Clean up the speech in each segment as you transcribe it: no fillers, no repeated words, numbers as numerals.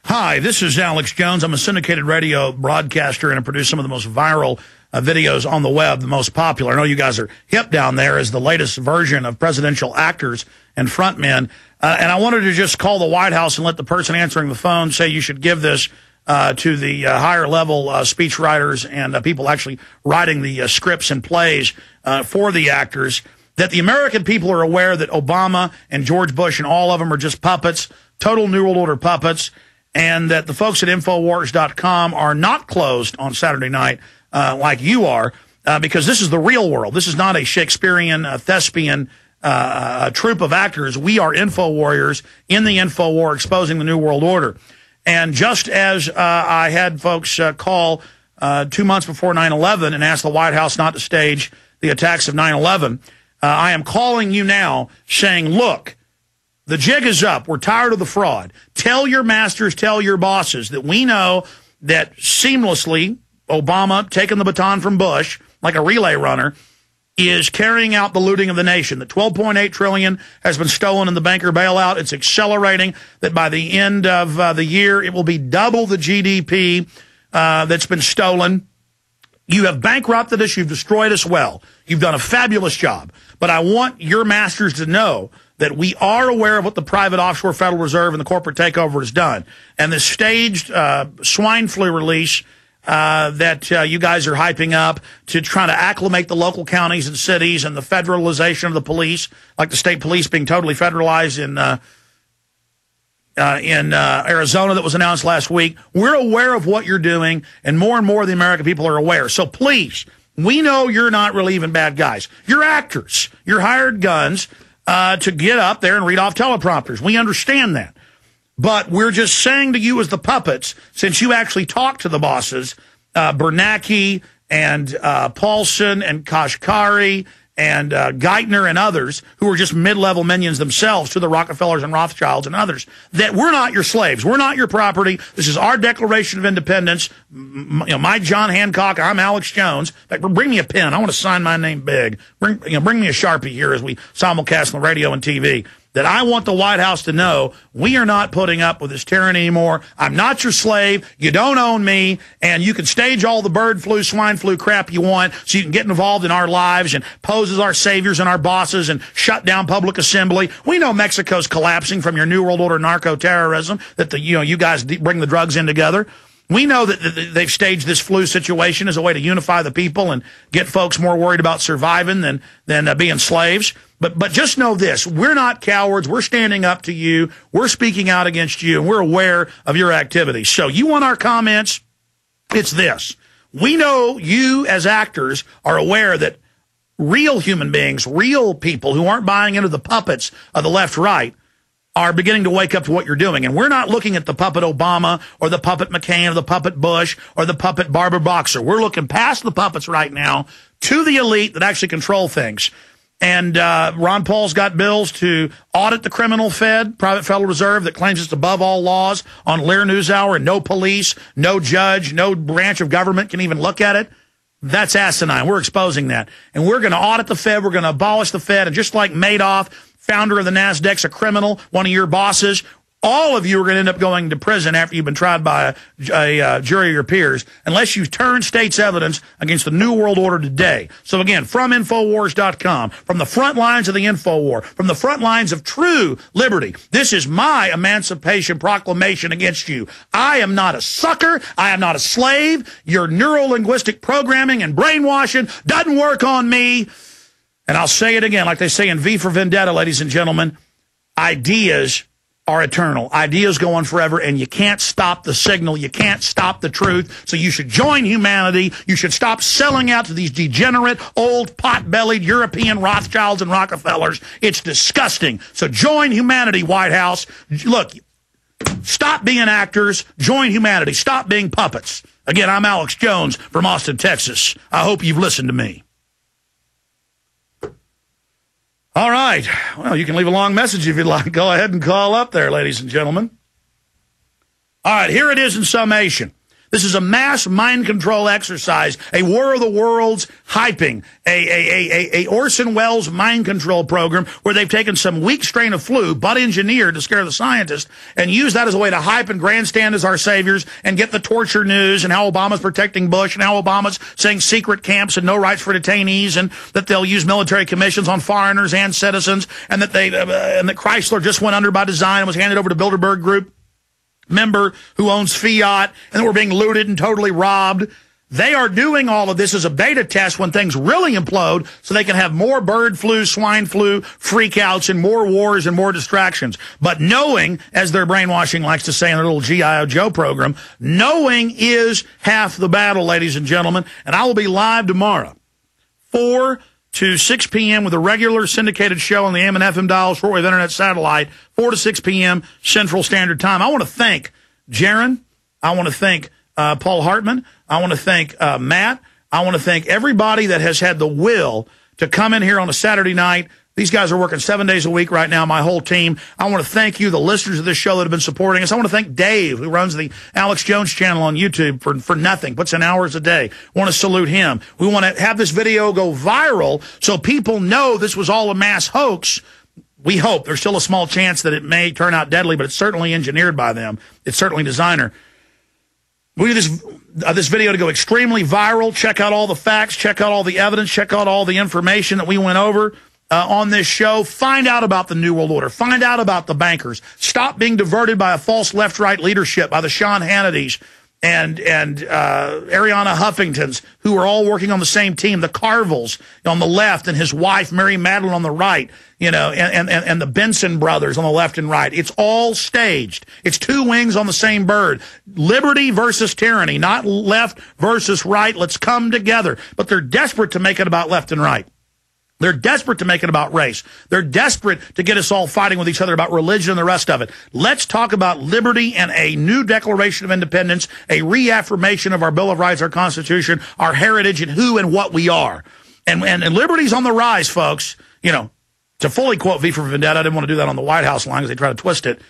Hi, this is Alex Jones. I'm a syndicated radio broadcaster, and I produce some of the most viral videos on the web, the most popular. I know you guys are hip down there as the latest version of presidential actors and frontmen. And I wanted to just call the White House and let the person answering the phone say you should give this to the higher level speech writers and people actually writing the scripts and plays for the actors, that the American people are aware that Obama and George Bush and all of them are just puppets, total New World Order puppets, and that the folks at Infowars.com are not closed on Saturday night like you are, because this is the real world. This is not a Shakespearean, thespian troupe of actors. We are info warriors in the info war exposing the New World Order. And just as I had folks call 2 months before 9/11 and ask the White House not to stage the attacks of 9/11, I am calling you now saying, look, the jig is up. We're tired of the fraud. Tell your masters, tell your bosses that we know that seamlessly Obama, taking the baton from Bush like a relay runner, is carrying out the looting of the nation. That $12.8 trillion has been stolen in the banker bailout. It's accelerating. That by the end of the year, it will be double the GDP that's been stolen. You have bankrupted us. You've destroyed us well. You've done a fabulous job. But I want your masters to know that we are aware of what the private offshore Federal Reserve and the corporate takeover has done. And the staged swine flu release that you guys are hyping up to try to acclimate the local counties and cities, and the federalization of the police, like the state police being totally federalized in Arizona that was announced last week. We're aware of what you're doing, and more of the American people are aware. So please, we know you're not really even bad guys. You're actors. You're hired guns to get up there and read off teleprompters. We understand that. But we're just saying to you as the puppets, since you actually talk to the bosses, Bernanke and Paulson and Kashkari and Geithner and others, who are just mid-level minions themselves to the Rockefellers and Rothschilds and others, that we're not your slaves. We're not your property. This is our Declaration of Independence. My John Hancock, I'm Alex Jones. In fact, bring me a pen. I want to sign my name big. Bring me a Sharpie here as we simulcast on the radio and TV. That I want the White House to know we are not putting up with this tyranny anymore. I'm not your slave. You don't own me. And you can stage all the bird flu, swine flu crap you want so you can get involved in our lives and pose as our saviors and our bosses and shut down public assembly. We know Mexico's collapsing from your New World Order narco-terrorism, that you guys bring the drugs in together. We know that they've staged this flu situation as a way to unify the people and get folks more worried about surviving than being slaves. But just know this, we're not cowards. We're standing up to you. We're speaking out against you, and we're aware of your activities. So you want our comments? It's this. We know you as actors are aware that real human beings, real people who aren't buying into the puppets of the left-right, are beginning to wake up to what you're doing. And we're not looking at the puppet Obama or the puppet McCain or the puppet Bush or the puppet Barbara Boxer. We're looking past the puppets right now to the elite that actually control things. And Ron Paul's got bills to audit the criminal Fed, private Federal Reserve, that claims it's above all laws on Lear NewsHour, and no police, no judge, no branch of government can even look at it. That's asinine. We're exposing that. And we're going to audit the Fed. We're going to abolish the Fed. And just like Madoff, founder of the NASDAQ's a criminal, one of your bosses, all of you are going to end up going to prison after you've been tried by a jury of your peers, unless you turn state's evidence against the New World Order today. So again, from Infowars.com, from the front lines of the info war, from the front lines of true liberty, this is my emancipation proclamation against you. I am not a sucker. I am not a slave. Your neuro-linguistic programming and brainwashing doesn't work on me. And I'll say it again, like they say in V for Vendetta, ladies and gentlemen, ideas are eternal. Ideas go on forever, and you can't stop the signal. You can't stop the truth. So you should join humanity. You should stop selling out to these degenerate, old, pot-bellied European Rothschilds and Rockefellers. It's disgusting. So join humanity, White House. Look, stop being actors. Join humanity. Stop being puppets. Again, I'm Alex Jones from Austin, Texas. I hope you've listened to me. All right. Well, you can leave a long message if you'd like. Go ahead and call up there, ladies and gentlemen. All right, here it is in summation. This is a mass mind control exercise, a War of the Worlds hyping, a Orson Welles mind control program where they've taken some weak strain of flu, but engineered to scare the scientists, and use that as a way to hype and grandstand as our saviors and get the torture news and how Obama's protecting Bush and how Obama's saying secret camps and no rights for detainees and that they'll use military commissions on foreigners and citizens and that and that Chrysler just went under by design and was handed over to Bilderberg Group member who owns Fiat, and we're being looted and totally robbed. They are doing all of this as a beta test when things really implode so they can have more bird flu, swine flu, freakouts, and more wars and more distractions. But knowing, as their brainwashing likes to say in their little G.I. Joe program, knowing is half the battle, ladies and gentlemen. And I will be live tomorrow, 4 to 6 p.m. with a regular syndicated show on the AM and FM dials, shortwave internet satellite, 4 to 6 p.m. Central Standard Time. I want to thank Jaron. I want to thank Paul Hartman. I want to thank Matt. I want to thank everybody that has had the will to come in here on a Saturday night. These guys are working 7 days a week right now, my whole team. I want to thank you, the listeners of this show that have been supporting us. I want to thank Dave, who runs the Alex Jones channel on YouTube for nothing, puts in hours a day. I want to salute him. We want to have this video go viral so people know this was all a mass hoax. We hope. There's still a small chance that it may turn out deadly, but it's certainly engineered by them. It's certainly designer. We need this video to go extremely viral. Check out all the facts. Check out all the evidence. Check out all the information that we went over on this show. Find out about the New World Order. Find out about the bankers. Stop being diverted by a false left-right leadership, by the Sean Hannitys and Ariana Huffingtons, who are all working on the same team. The Carvilles on the left and his wife, Mary Madeline, on the right, and the Benson brothers on the left and right. It's all staged. It's two wings on the same bird. Liberty versus tyranny, not left versus right. Let's come together. But they're desperate to make it about left and right. They're desperate to make it about race. They're desperate to get us all fighting with each other about religion and the rest of it. Let's talk about liberty and a new Declaration of Independence, a reaffirmation of our Bill of Rights, our Constitution, our heritage, and who and what we are. And liberty's on the rise, folks. To fully quote V for Vendetta, I didn't want to do that on the White House line because they try to twist it.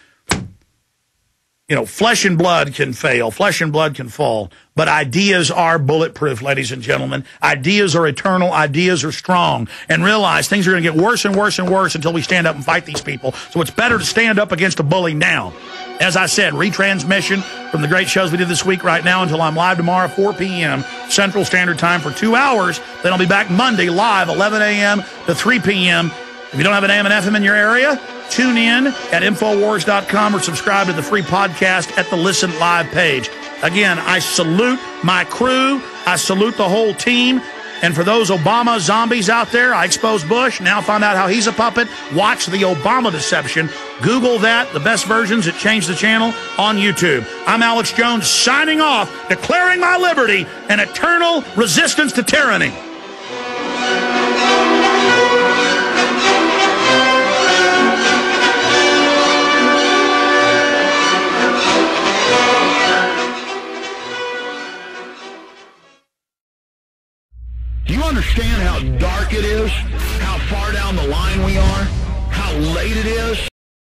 Flesh and blood can fail. Flesh and blood can fall. But ideas are bulletproof, ladies and gentlemen. Ideas are eternal. Ideas are strong. And realize things are going to get worse and worse and worse until we stand up and fight these people. So it's better to stand up against a bully now. As I said, retransmission from the great shows we did this week right now until I'm live tomorrow, 4 p.m. Central Standard Time for 2 hours. Then I'll be back Monday live, 11 a.m. to 3 p.m. If you don't have an AM and FM in your area, tune in at Infowars.com or subscribe to the free podcast at the Listen Live page. Again, I salute my crew. I salute the whole team. And for those Obama zombies out there, I exposed Bush. Now find out how he's a puppet. Watch the Obama deception. Google that, the best versions at Change the Channel on YouTube. I'm Alex Jones signing off, declaring my liberty and eternal resistance to tyranny. Do you understand how dark it is? How far down the line we are? How late it is?